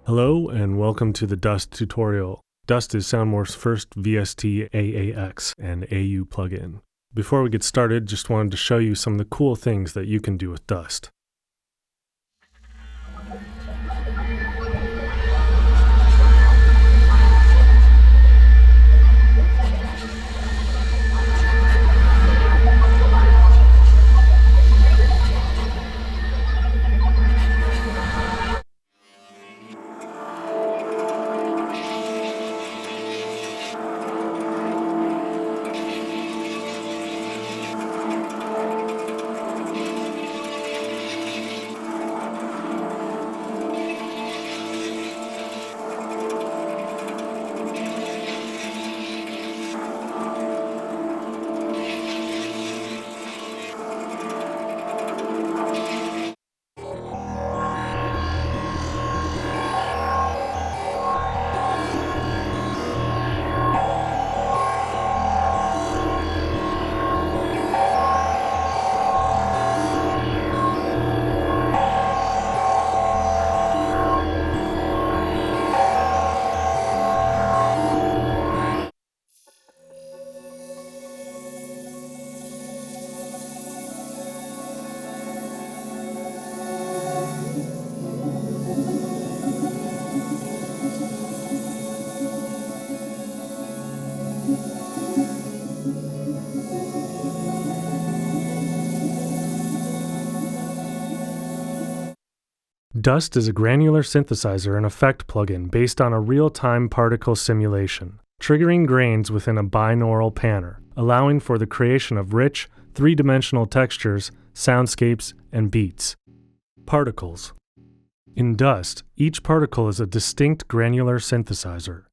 Hello and welcome to the Dust tutorial. Dust is SoundMorph's first VST AAX and AU plugin. Before we get started, just wanted to show you some of the cool things that you can do with Dust. Dust is a granular synthesizer and effect plugin based on a real-time particle simulation, triggering grains within a binaural panner, allowing for the creation of rich, three-dimensional textures, soundscapes, and beats. Particles. In Dust, each particle is a distinct granular synthesizer.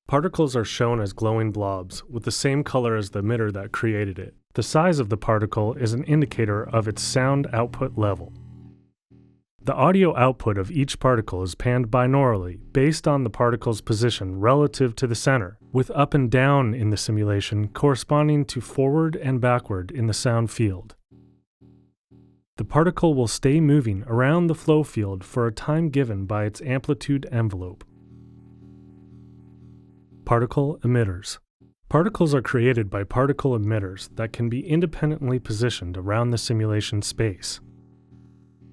Particles are shown as glowing blobs, with the same color as the emitter that created it. The size of the particle is an indicator of its sound output level. The audio output of each particle is panned binaurally based on the particle's position relative to the center, with up and down in the simulation corresponding to forward and backward in the sound field. The particle will stay moving around the flow field for a time given by its amplitude envelope. Particle emitters. Particles are created by particle emitters that can be independently positioned around the simulation space.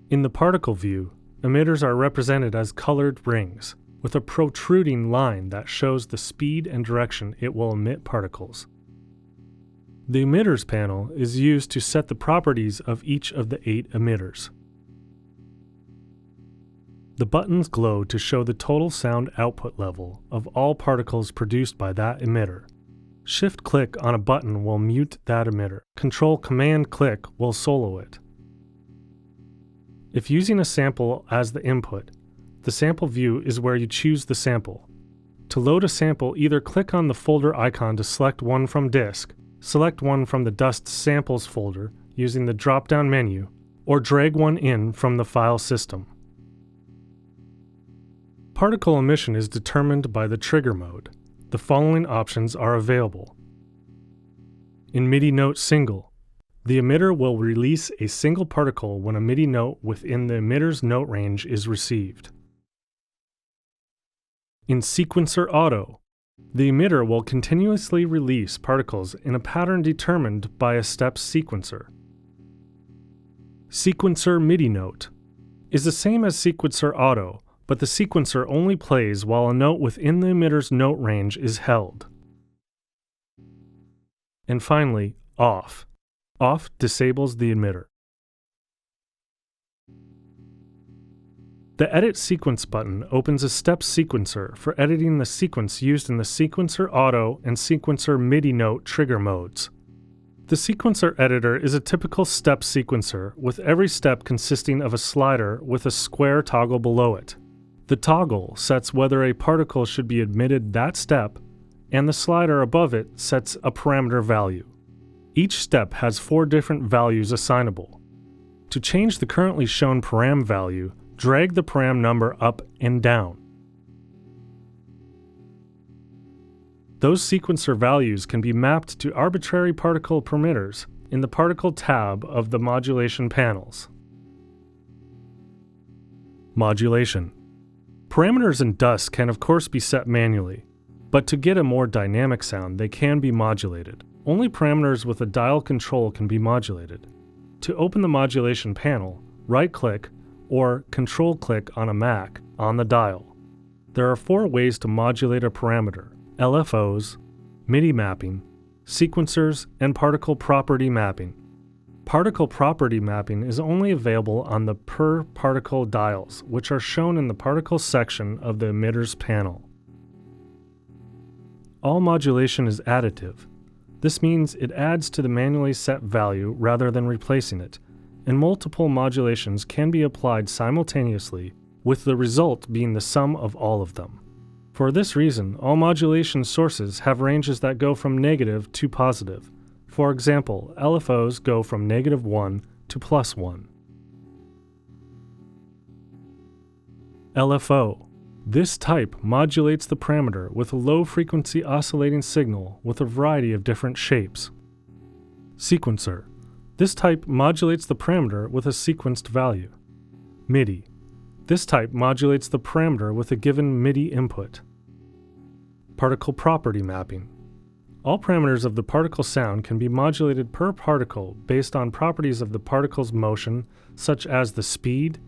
In the particle view, emitters are represented as colored rings, with a protruding line that shows the speed and direction it will emit particles. The emitters panel is used to set the properties of each of the 8 emitters. The buttons glow to show the total sound output level of all particles produced by that emitter. Shift-click on a button will mute that emitter. Control-Command-click will solo it. If using a sample as the input, the sample view is where you choose the sample. To load a sample, either click on the folder icon to select one from disk, select one from the Dust Samples folder using the drop-down menu, or drag one in from the file system. Particle emission is determined by the trigger mode. The following options are available. In MIDI note single, the emitter will release a single particle when a MIDI note within the emitter's note range is received. In sequencer auto, the emitter will continuously release particles in a pattern determined by a steps sequencer. Sequencer MIDI note is the same as sequencer auto, but the sequencer only plays while a note within the emitter's note range is held. And finally, off. Off disables the emitter. The Edit Sequence button opens a step sequencer for editing the sequence used in the sequencer auto and sequencer MIDI note trigger modes. The sequencer editor is a typical step sequencer, with every step consisting of a slider with a square toggle below it. The toggle sets whether a particle should be emitted that step, and the slider above it sets a parameter value. Each step has 4 different values assignable. To change the currently shown param value, drag the param number up and down. Those sequencer values can be mapped to arbitrary particle parameters in the Particle tab of the modulation panels. Modulation. Parameters in dust can of course be set manually, but to get a more dynamic sound, they can be modulated. Only parameters with a dial control can be modulated. To open the modulation panel, right-click or control-click on a Mac on the dial. There are 4 ways to modulate a parameter: LFOs, MIDI mapping, sequencers, and particle property mapping. Particle property mapping is only available on the per particle dials, which are shown in the particle section of the emitters panel. All modulation is additive. This means it adds to the manually set value rather than replacing it, and multiple modulations can be applied simultaneously, with the result being the sum of all of them. For this reason, all modulation sources have ranges that go from negative to positive. For example, LFOs go from -1 to +1. LFO. This type modulates the parameter with a low-frequency oscillating signal with a variety of different shapes. Sequencer. This type modulates the parameter with a sequenced value. MIDI. This type modulates the parameter with a given MIDI input. Particle property mapping. All parameters of the particle sound can be modulated per particle based on properties of the particle's motion, such as the speed,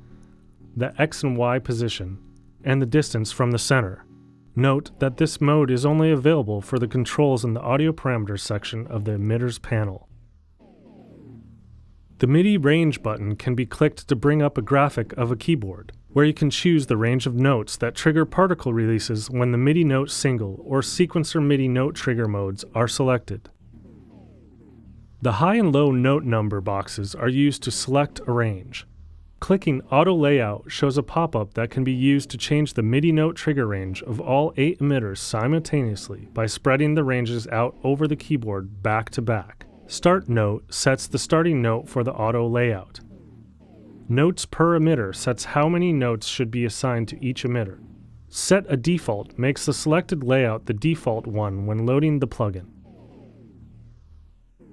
the X and Y position, and the distance from the center. Note that this mode is only available for the controls in the audio parameters section of the emitters panel. The Midi Range button can be clicked to bring up a graphic of a keyboard, where you can choose the range of notes that trigger particle releases when the MIDI note single or sequencer MIDI note trigger modes are selected. The high and low note number boxes are used to select a range. Clicking Auto Layout shows a pop-up that can be used to change the MIDI note trigger range of all 8 emitters simultaneously by spreading the ranges out over the keyboard back to back. Start Note sets the starting note for the auto layout. Notes per emitter sets how many notes should be assigned to each emitter. Set a default makes the selected layout the default one when loading the plugin.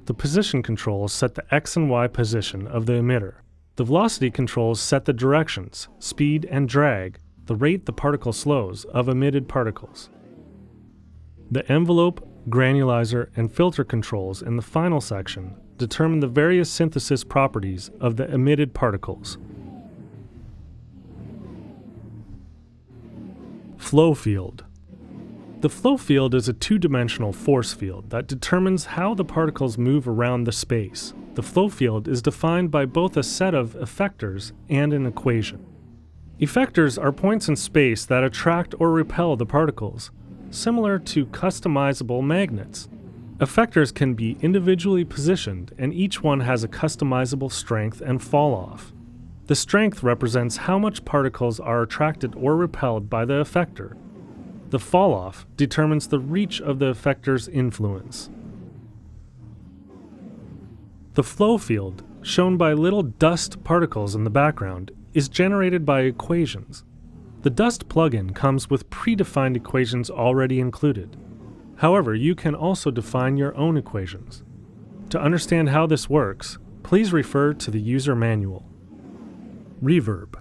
The position controls set the X and Y position of the emitter. The velocity controls set the directions, speed and drag, the rate the particle slows, of emitted particles. The envelope, granulizer, and filter controls in the final section determine the various synthesis properties of the emitted particles. Flow field. The flow field is a two-dimensional force field that determines how the particles move around the space. The flow field is defined by both a set of effectors and an equation. Effectors are points in space that attract or repel the particles, similar to customizable magnets. Effectors can be individually positioned, and each one has a customizable strength and fall-off. The strength represents how much particles are attracted or repelled by the effector. The fall-off determines the reach of the effector's influence. The flow field, shown by little dust particles in the background, is generated by equations. The Dust plugin comes with predefined equations already included. However, you can also define your own equations. To understand how this works, please refer to the user manual. Reverb.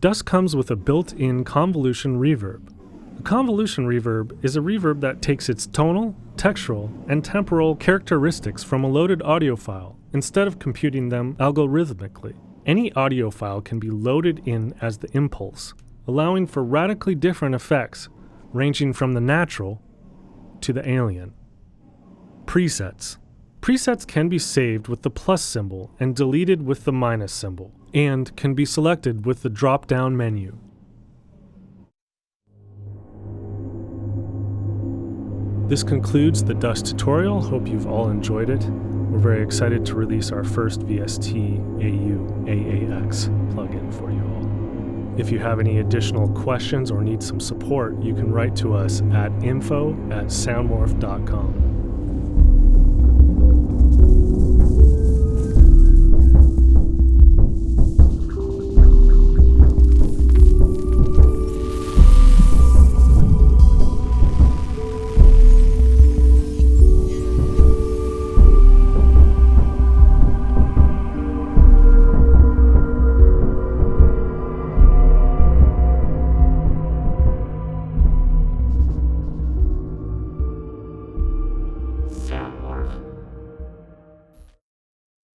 Dust comes with a built-in convolution reverb. A convolution reverb is a reverb that takes its tonal, textural, and temporal characteristics from a loaded audio file instead of computing them algorithmically. Any audio file can be loaded in as the impulse, allowing for radically different effects ranging from the natural to the alien. Presets. Presets can be saved with the plus symbol and deleted with the minus symbol, and can be selected with the drop-down menu. This concludes the Dust tutorial. Hope you've all enjoyed it. We're very excited to release our first VST AU-AAX plugin for you all. If you have any additional questions or need some support, you can write to us at info@soundmorph.com.